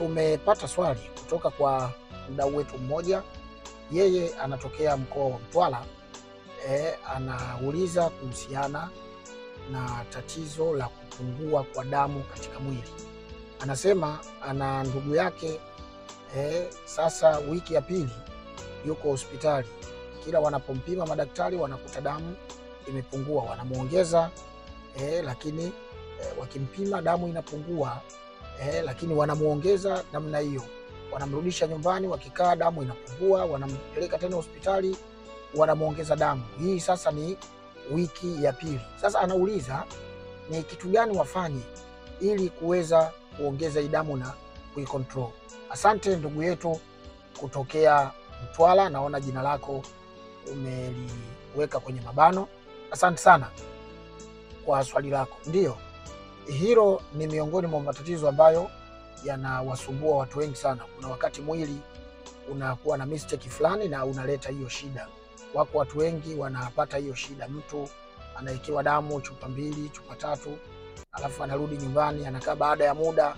tumepata swali kutoka kwa mdau wetu mmoja. Yeye anatokea mkoa wa Mtwara. Anauliza kuhusiana na tatizo la kupungua kwa damu katika mwili. Anasema ana ndugu yake sasa wiki ya pili yuko hospitali. Kila wanapompima madaktari wanakuta damu imepungua, wanamuongeza lakini wakimpima damu inapungua, lakini wanamuongeza namna hiyo, wanamrudisha nyumbani, wakikaa damu inapungua, wanampeleka tena hospitali, wanamuongeza damu. Hii sasa ni wiki ya pili. Sasa anauliza ni kitu gani wafanye ili kuweza kuongeza hii damu na kuicontrol. Asante ndugu yetu kutokea Mtwara, naona jina lako umeliweka kwenye mabano. Asante sana kwa swali lako. Ndiyo, hilo ni miongoni mwa matatizo ambayo yanawasumbua watu wengi sana. Kuna wakati mwili unakuwa na mistake fulani na unaleta hiyo shida. Wako watu wengi wanapata hiyo shida. Mtu anaekewa damu chupa 2, chupa 3, alafu anarudi nyumbani, anakaa baada ya muda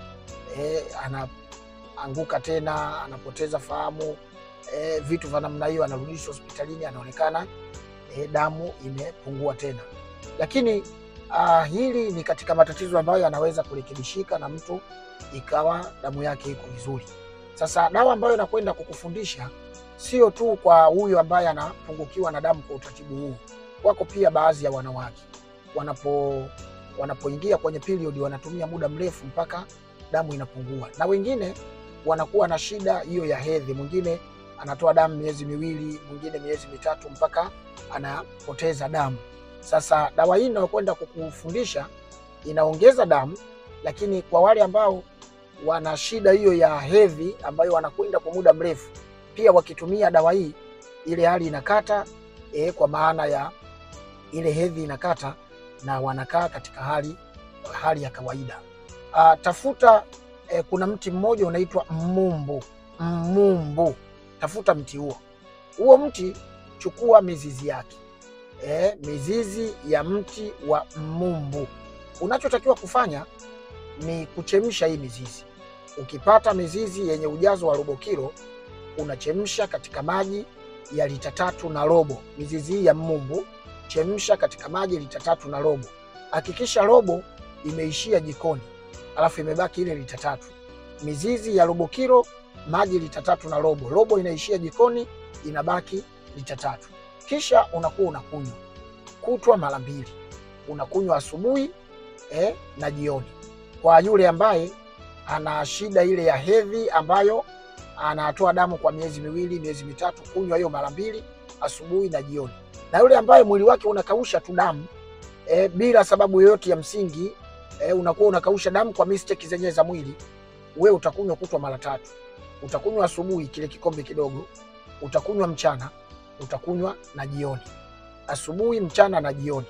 anaanguka tena, anapoteza fahamu, vitu vya namna hiyo, anarudishwa hospitalini, anaonekana damu imepungua tena. Lakini hili ni katika matatizo ambayo yanaweza kurekebishika na mtu ikawa damu yake iko vizuri. Sasa dawa ambayo nakwenda kukufundisha sio tu kwa huyu ambaye anapungukiwa na damu kwa utaratibu huu. Wako pia baadhi ya wanawake wanapoingia kwenye period wanatumia muda mrefu mpaka damu inapungua, na wengine wanakuwa na shida hiyo ya hedhi. Mwingine anatoa damu miezi 2, mwingine miezi 3 mpaka anapoteza damu. Sasa dawa hii ninayokwenda kukufundisha inaongeza damu, lakini kwa wale ambao wana shida hiyo ya hedhi ambayo wanakwenda kwa muda mrefu, pia wakitumia dawa hii ile hali inakata, kwa maana ya ile hedhi inakata na wanakaa katika hali ya kawaida. Tafuta kuna mti mmoja unaitwa mmumbu. Tafuta mti huo mti, chukua mizizi yake, mizizi ya mti wa mmumbu. Unachotakiwa kufanya ni kuchemsha hii mizizi. Ukipata mizizi yenye ujazo wa robo kilo, unachemsha katika maji ya lita 3.5. Mizizi hii ya mmumbu chemsha katika maji lita 3.5. Hakikisha robo imeishia jikoni, alafu imebaki ile lita 3. Mizizi ya robo kilo, maji lita 3.5. Robo inaishia jikoni, inabaki lita 3. Kisha unakuwa unakunywa kutwa mara 2. Unakunywa asubuhi na jioni. Kwa yule ambaye ana shida ile ya hedhi ambayo anatoa damu kwa miezi 2, miezi 3, kunywa hiyo mara 2, asubuhi na jioni. Na yule ambaye mwili wake unakausha tu damu bila sababu yoyote ya msingi, unakuwa unakausha damu kwa mistake zenyewe za mwili, wewe utakunywa kutwa mara 3. Utakunywa asubuhi kile kikombe kidogo, utakunywa mchana, utakunywa na jioni. Asubuhi, mchana na jioni.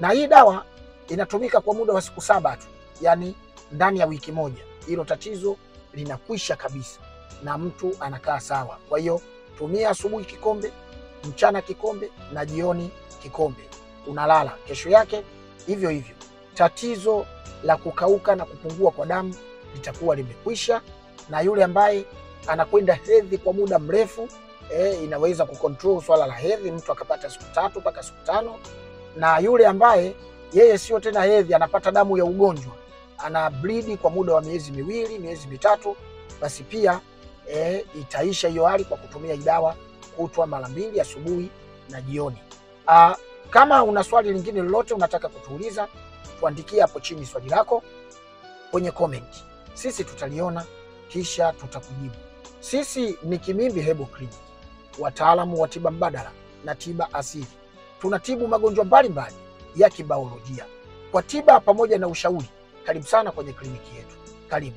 Na hii dawa inatumika kwa muda wa siku 7 tu, yani ndani ya wiki moja hilo tatizo linakwisha kabisa na mtu anakaa sawa. Kwa hiyo tumia asubuhi kikombe, mchana kikombe na jioni kikombe. Unalala, kesho yake hivyo hivyo. Tatizo la kukauka na kupungua kwa damu litakuwa limekwisha. Na yule ambaye anakwenda hedhi kwa muda mrefu, inaweza kucontrol swala la hedhi, mtu akapata siku 3 mpaka siku 5. Na yule ambaye yeye sio tena hedhi, anapata damu ya ugonjwa, ana bleed kwa muda wa miezi 2, miezi 3, basi pia itaisha hiyo hali kwa kutumia dawa kutwa mara 2, asubuhi na jioni. Kama una swali lingine lolote unataka kutuuliza, tuandikie hapo chini swali lako kwenye comment. Sisi tutaliona kisha tutakujibu. Sisi ni Kimimbi Herbal Clinic, wataalamu wa tiba mbadala na tiba asili. Tunatibu magonjwa mbalimbali ya kibiolojia kwa tiba pamoja na ushauri. Karibu sana kwenye kliniki yetu. Karibu.